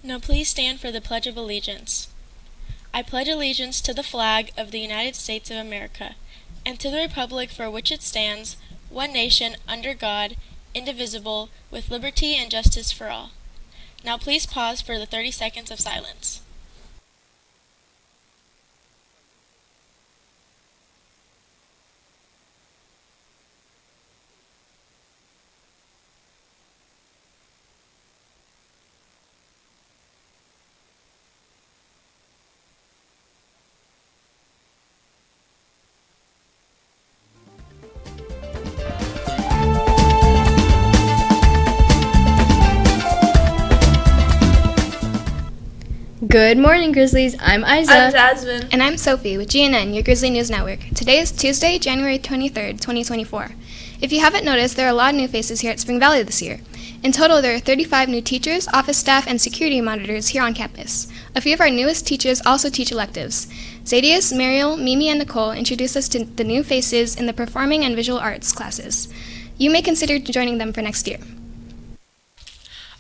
Now please stand for the Pledge of Allegiance. I pledge allegiance to the flag of the United States of America, and to the republic for which it stands, one nation, under God, indivisible, with liberty and justice for all. Now please pause for the 30 seconds of silence. Good morning, Grizzlies. I'm Isa. I'm Jasmine. And I'm Sophie with GNN, your Grizzly News Network. Today is Tuesday, January 23rd, 2024. If you haven't noticed, there are a lot of new faces here at Spring Valley this year. In total, there are 35 new teachers, office staff, and security monitors here on campus. A few of our newest teachers also teach electives. Zadius, Mariel, Mimi, and Nicole introduced us to the new faces in the performing and visual arts classes. You may consider joining them for next year.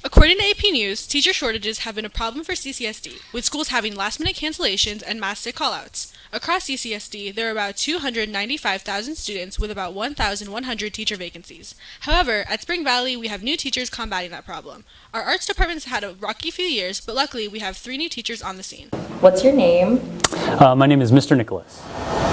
According to AP News, teacher shortages have been a problem for CCSD, with schools having last-minute cancellations and mass sick call-outs. Across CCSD, there are about 295,000 students with about 1,100 teacher vacancies. However, at Spring Valley, we have new teachers combating that problem. Our arts department has had a rocky few years, but luckily we have 3 new teachers on the scene. What's your name? My name is Mr. Nicholas.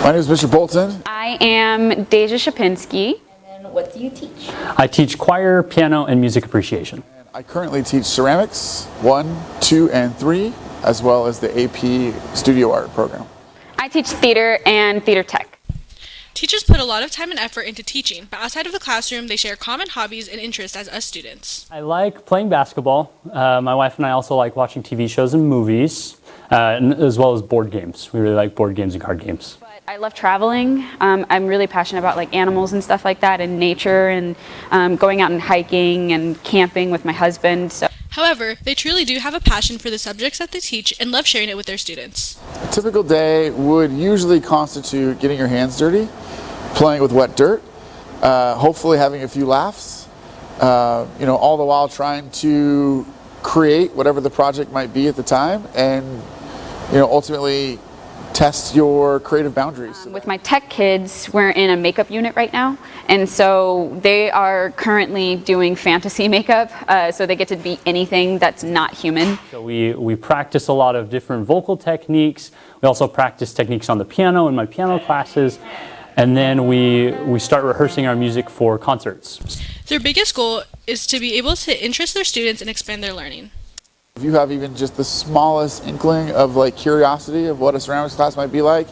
My name is Mr. Bolton. I am Deja Shapinski. And then what do you teach? I teach choir, piano, and music appreciation. I currently teach ceramics 1, 2, and 3, as well as the AP Studio Art program. I teach theater and theater tech. Teachers put a lot of time and effort into teaching, but outside of the classroom, they share common hobbies and interests as us students. I like playing basketball. My wife and I also like watching TV shows and movies, as well as board games. We really like board games and card games. I love traveling. I'm really passionate about like animals and stuff like that, and nature, and going out and hiking and camping with my husband. So. However, they truly do have a passion for the subjects that they teach and love sharing it with their students. A typical day would usually constitute getting your hands dirty, playing with wet dirt, hopefully having a few laughs, all the while trying to create whatever the project might be at the time, and ultimately test your creative boundaries. With my tech kids, we're in a makeup unit right now, and so they are currently doing fantasy makeup, so they get to be anything that's not human. So we practice a lot of different vocal techniques. We also practice techniques on the piano in my piano classes, and then we start rehearsing our music for concerts. Their biggest goal is to be able to interest their students and expand their learning. If you have even just the smallest inkling of curiosity of what a ceramics class might be like,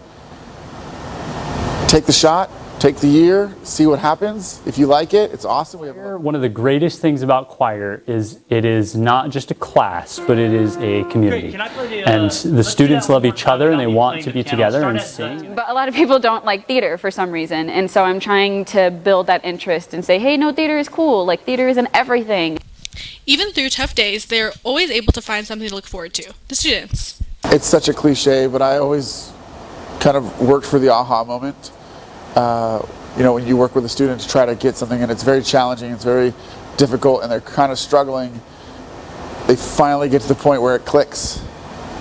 take the shot, take the year, see what happens. If you like it, it's awesome. One of the greatest things about choir is it is not just a class, but it is a community. And the students love each other and they want to be together and sing. But a lot of people don't like theater for some reason, and so I'm trying to build that interest and say, hey, no, theater is cool. Like, theater isn't everything. Even through tough days, they're always able to find something to look forward to. The students. It's such a cliche, but I always kind of worked for the aha moment. When you work with a student to try to get something, and it's very challenging, it's very difficult, and they're kind of struggling, they finally get to the point where it clicks.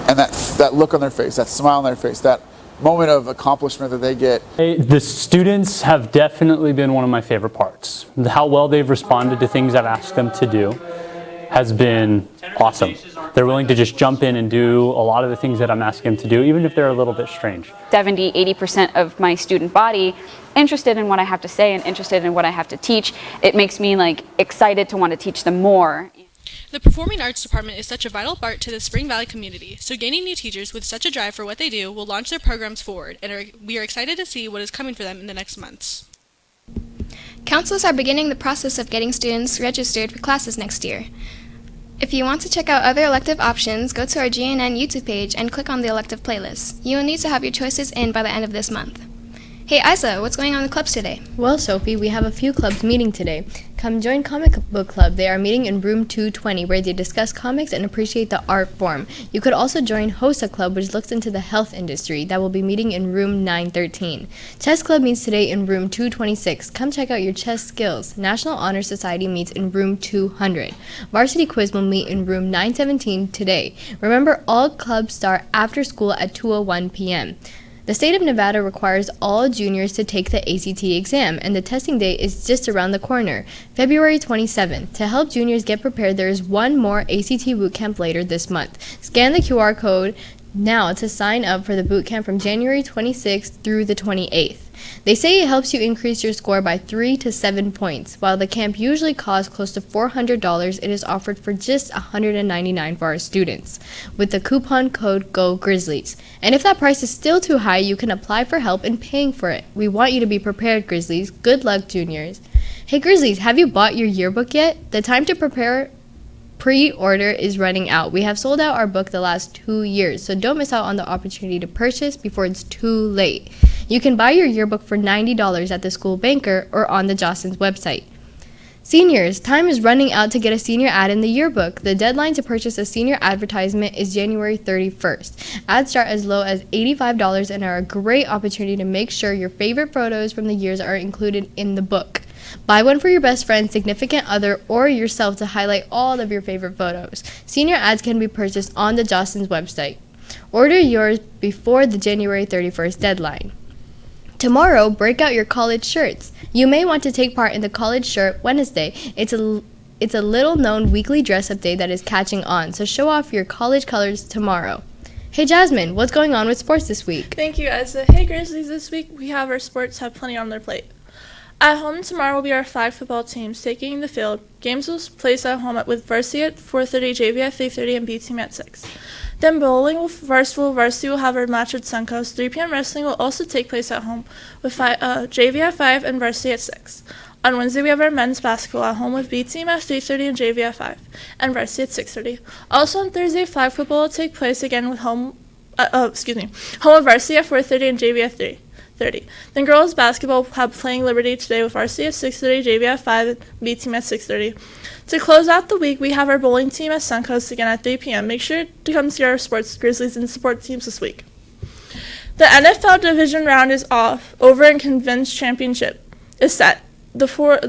And that look on their face, that smile on their face, that moment of accomplishment that they get. The students have definitely been one of my favorite parts. How well they've responded to things I've asked them to do has been awesome. They're willing to just jump in and do a lot of the things that I'm asking them to do, even if they're a little bit strange. 70-80% of my student body interested in what I have to say and interested in what I have to teach. It makes me excited to want to teach them more. The Performing Arts Department is such a vital part to the Spring Valley community, so gaining new teachers with such a drive for what they do will launch their programs forward, and we are excited to see what is coming for them in the next months. Counselors are beginning the process of getting students registered for classes next year. If you want to check out other elective options, go to our GNN YouTube page and click on the elective playlist. You will need to have your choices in by the end of this month. Hey Isa, what's going on in the clubs today? Well, Sophie, we have a few clubs meeting today. Come join Comic Book Club. They are meeting in room 220 where they discuss comics and appreciate the art form. You could also join HOSA Club, which looks into the health industry. That will be meeting in room 913. Chess Club meets today in room 226. Come check out your chess skills. National Honor Society meets in room 200. Varsity Quiz will meet in room 917 today. Remember, all clubs start after school at 2:01 p.m. The state of Nevada requires all juniors to take the ACT exam, and the testing date is just around the corner, February 27th. To help juniors get prepared, there is one more ACT bootcamp later this month. Scan the QR code now to sign up for the bootcamp from January 26th through the 28th. They say it helps you increase your score by 3 to 7 points. While the camp usually costs close to $400, it is offered for just $199 for our students, with the coupon code GOGrizzlies. And if that price is still too high, you can apply for help in paying for it. We want you to be prepared, Grizzlies. Good luck, juniors. Hey, Grizzlies, have you bought your yearbook yet? The time to prepare pre-order is running out. We have sold out our book the last 2 years, so don't miss out on the opportunity to purchase before it's too late. You can buy your yearbook for $90 at the school banker or on the Jostens website. Seniors, time is running out to get a senior ad in the yearbook. The deadline to purchase a senior advertisement is January 31st. Ads start as low as $85 and are a great opportunity to make sure your favorite photos from the years are included in the book. Buy one for your best friend, significant other, or yourself to highlight all of your favorite photos. Senior ads can be purchased on the Jostens website. Order yours before the January 31st deadline. Tomorrow, break out your college shirts. You may want to take part in the College Shirt Wednesday. It's a little-known weekly dress-up day that is catching on, so show off your college colors tomorrow. Hey Jasmine, what's going on with sports this week? Thank you, Isa. Hey Grizzlies, this week we have our sports have plenty on their plate. At home tomorrow will be our flag football teams taking the field. Games will place at home with varsity at 4:30, JV at 3:30, and B team at 6. Then bowling varsity will have our match at Suncoast. 3 p.m. wrestling will also take place at home with JV at 5 and varsity at 6. On Wednesday we have our men's basketball at home with B team at 3:30 and JV at 5 and varsity at 6:30. Also on Thursday, flag football will take place again with home with varsity at 4:30 and JV at 3:30. Then girls basketball will have playing Liberty today with varsity at 6:30, JV at 5, and B team at 6:30. To close out the week, we have our bowling team at Suncoast again at 3 p.m. Make sure to come see our sports Grizzlies and support teams this week. The NFL division round is over and Convince Championship is set. The four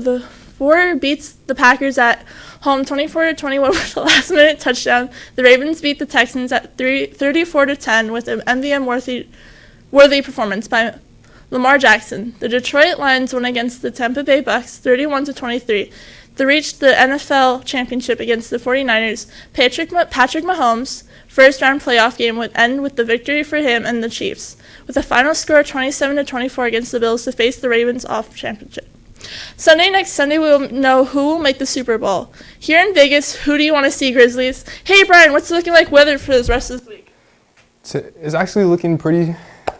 beats the Packers at home 24-21 with a last-minute touchdown. The Ravens beat the Texans at 34-10 with an MVP-worthy performance by Lamar Jackson. The Detroit Lions won against the Tampa Bay Bucks 31-23. To reach the NFL championship against the 49ers, Patrick Mahomes' first-round playoff game would end with the victory for him and the Chiefs, with a final score 27-24 against the Bills to face the Ravens off championship. Next Sunday, we will know who will make the Super Bowl. Here in Vegas, who do you want to see, Grizzlies? Hey, Brian, what's it looking like weather for the rest of this week? It's actually looking pretty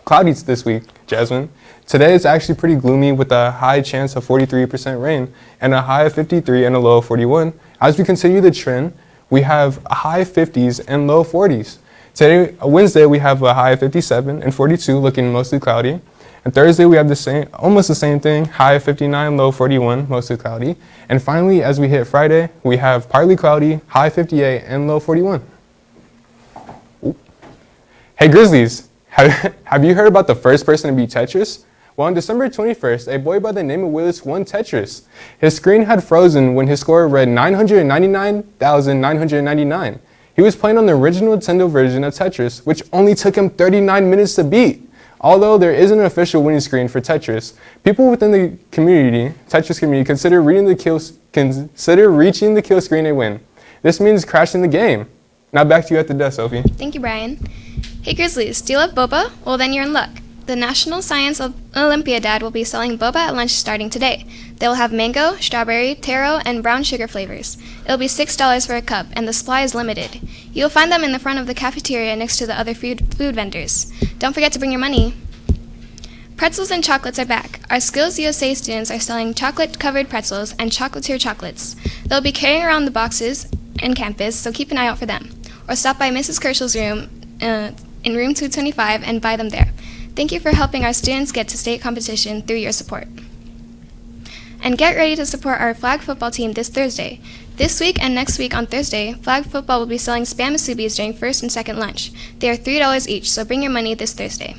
cloudy this week, Jasmine. Today it's actually pretty gloomy with a high chance of 43% rain and a high of 53 and a low of 41. As we continue the trend, we have a high 50s and low 40s. Today, Wednesday, we have a high of 57 and 42, looking mostly cloudy. And Thursday, we have almost the same thing, high of 59, low 41, mostly cloudy. And finally, as we hit Friday, we have partly cloudy, high 58 and low 41. Ooh. Hey Grizzlies, have you heard about the first person to beat Tetris? Well, on December 21st, a boy by the name of Willis won Tetris. His screen had frozen when his score read 999,999. He was playing on the original Nintendo version of Tetris, which only took him 39 minutes to beat. Although there isn't an official winning screen for Tetris, people within the Tetris community, consider reaching the kill screen a win. This means crashing the game. Now back to you at the desk, Sophie. Thank you, Brian. Hey Grizzlies, do you love boba? Well, then you're in luck. The National Science Olympiad will be selling boba at lunch starting today. They will have mango, strawberry, taro, and brown sugar flavors. It'll be $6 for a cup, and the supply is limited. You'll find them in the front of the cafeteria next to the other food vendors. Don't forget to bring your money. Pretzels and chocolates are back. Our Skills USA students are selling chocolate-covered pretzels and chocolatier chocolates. They'll be carrying around the boxes in campus, so keep an eye out for them. Or stop by Mrs. Kerschel's room in room 225 and buy them there. Thank you for helping our students get to state competition through your support. And get ready to support our flag football team this Thursday. This week and next week on Thursday, flag football will be selling Spam Musubis during first and second lunch. They are $3 each, so bring your money this Thursday.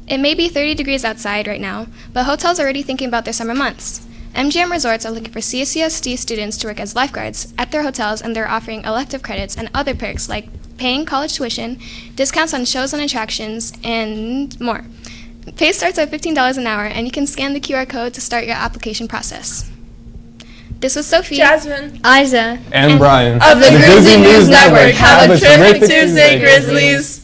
It may be 30 degrees outside right now, but hotels are already thinking about their summer months. MGM Resorts are looking for CSUSD students to work as lifeguards at their hotels, and they're offering elective credits and other perks like paying college tuition, discounts on shows and attractions, and more. Pay starts at $15 an hour, and you can scan the QR code to start your application process. This was Sophie, Jasmine, Isa, and Brian of the Grizzly News Network. Have a terrific Tuesday, Grizzlies!